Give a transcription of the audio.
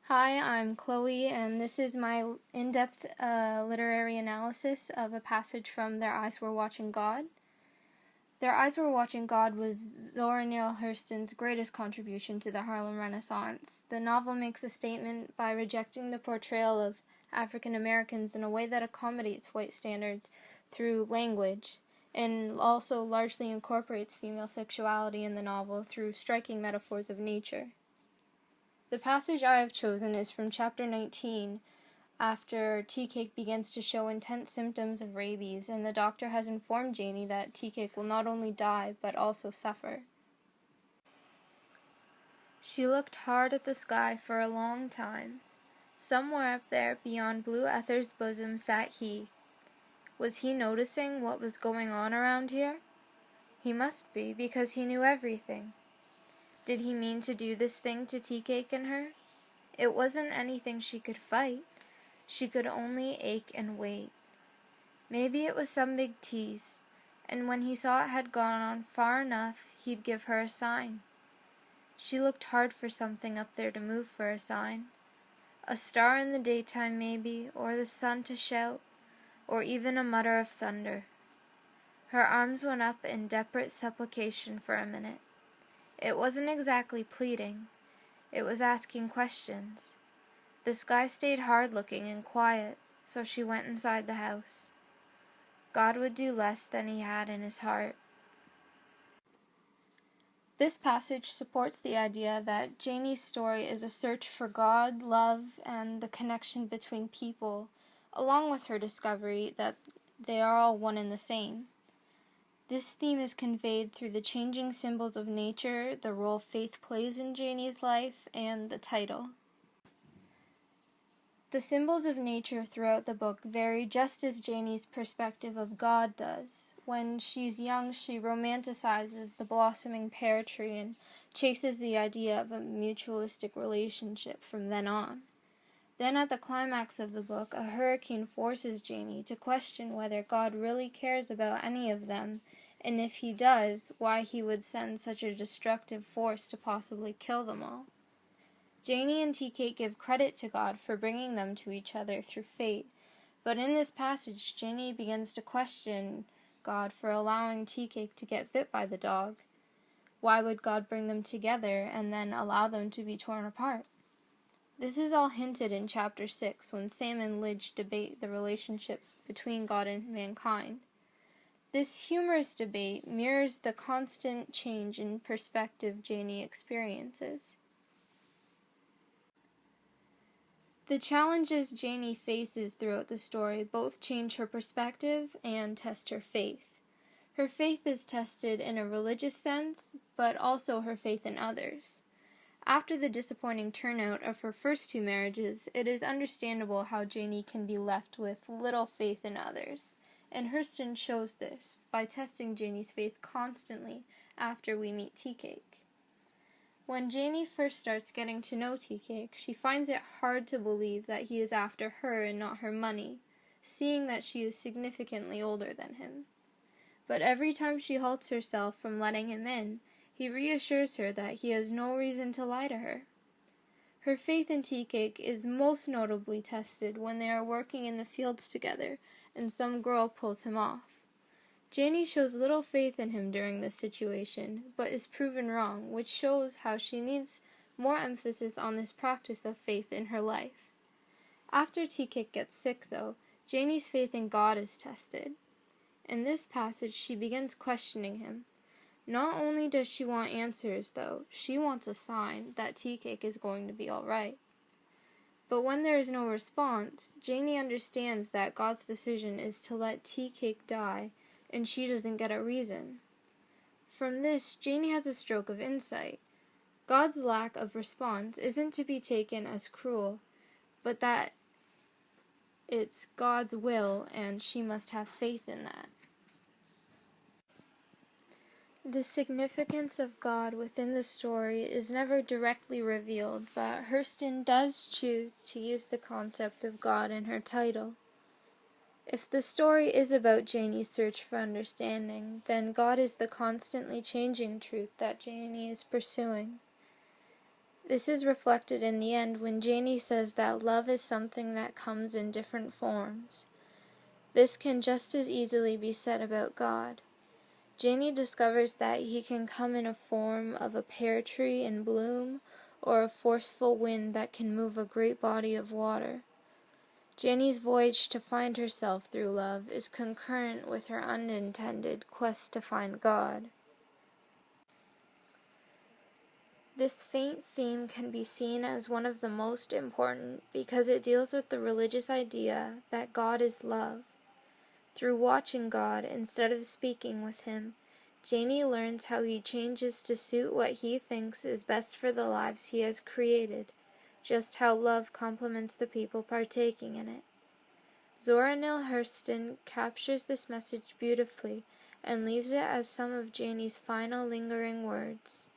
Hi, I'm Chloe, and this is my in-depth literary analysis of a passage from Their Eyes Were Watching God. Their Eyes Were Watching God was Zora Neale Hurston's greatest contribution to the Harlem Renaissance. The novel makes a statement by rejecting the portrayal of African Americans in a way that accommodates white standards through language, and also largely incorporates female sexuality in the novel through striking metaphors of nature. The passage I have chosen is from chapter 19, after Tea-Cake begins to show intense symptoms of rabies, and the doctor has informed Janie that Tea-Cake will not only die, but also suffer. She looked hard at the sky for a long time. Somewhere up there, beyond Blue Ether's bosom, sat he. Was he noticing what was going on around here? He must be, because he knew everything. Did he mean to do this thing to Tea-Cake and her? It wasn't anything she could fight. She could only ache and wait. Maybe it was some big tease, and when he saw it had gone on far enough, he'd give her a sign. She looked hard for something up there to move for a sign. A star in the daytime maybe, or the sun to shout, or even a mutter of thunder. Her arms went up in desperate supplication for a minute. It wasn't exactly pleading. It was asking questions. The sky stayed hard-looking and quiet, so she went inside the house. God would do less than he had in his heart. This passage supports the idea that Janie's story is a search for God, love, and the connection between people, along with her discovery that they are all one and the same. This theme is conveyed through the changing symbols of nature, the role faith plays in Janie's life, and the title. The symbols of nature throughout the book vary just as Janie's perspective of God does. When she's young, she romanticizes the blossoming pear tree and chases the idea of a mutualistic relationship from then on. Then at the climax of the book, a hurricane forces Janie to question whether God really cares about any of them, and if he does, why he would send such a destructive force to possibly kill them all. Janie and Tea-Cake give credit to God for bringing them to each other through fate, but in this passage, Janie begins to question God for allowing Tea-Cake to get bit by the dog. Why would God bring them together and then allow them to be torn apart? This is all hinted in chapter 6 when Sam and Lidge debate the relationship between God and mankind. This humorous debate mirrors the constant change in perspective Janie experiences. The challenges Janie faces throughout the story both change her perspective and test her faith. Her faith is tested in a religious sense, but also her faith in others. After the disappointing turnout of her first two marriages, it is understandable how Janie can be left with little faith in others, and Hurston shows this by testing Janie's faith constantly after we meet Tea-Cake. When Janie first starts getting to know Tea-Cake, she finds it hard to believe that he is after her and not her money, seeing that she is significantly older than him. But every time she halts herself from letting him in, he reassures her that he has no reason to lie to her. Her faith in Tea-Cake is most notably tested when they are working in the fields together and some girl pulls him off. Janie shows little faith in him during this situation, but is proven wrong, which shows how she needs more emphasis on this practice of faith in her life. After Tea-Cake gets sick, though, Janie's faith in God is tested. In this passage, she begins questioning him. Not only does she want answers, though, she wants a sign that Tea-Cake is going to be all right. But when there is no response, Janie understands that God's decision is to let Tea-Cake die, and she doesn't get a reason. From this, Janie has a stroke of insight. God's lack of response isn't to be taken as cruel, but that it's God's will, and she must have faith in that. The significance of God within the story is never directly revealed, but Hurston does choose to use the concept of God in her title. If the story is about Janie's search for understanding, then God is the constantly changing truth that Janie is pursuing. This is reflected in the end when Janie says that love is something that comes in different forms. This can just as easily be said about God. Janie discovers that he can come in a form of a pear tree in bloom, or a forceful wind that can move a great body of water. Janie's voyage to find herself through love is concurrent with her unintended quest to find God. This faint theme can be seen as one of the most important because it deals with the religious idea that God is love. Through watching God instead of speaking with him, Janie learns how he changes to suit what he thinks is best for the lives he has created, just how love complements the people partaking in it. Zora Neale Hurston captures this message beautifully and leaves it as some of Janie's final lingering words.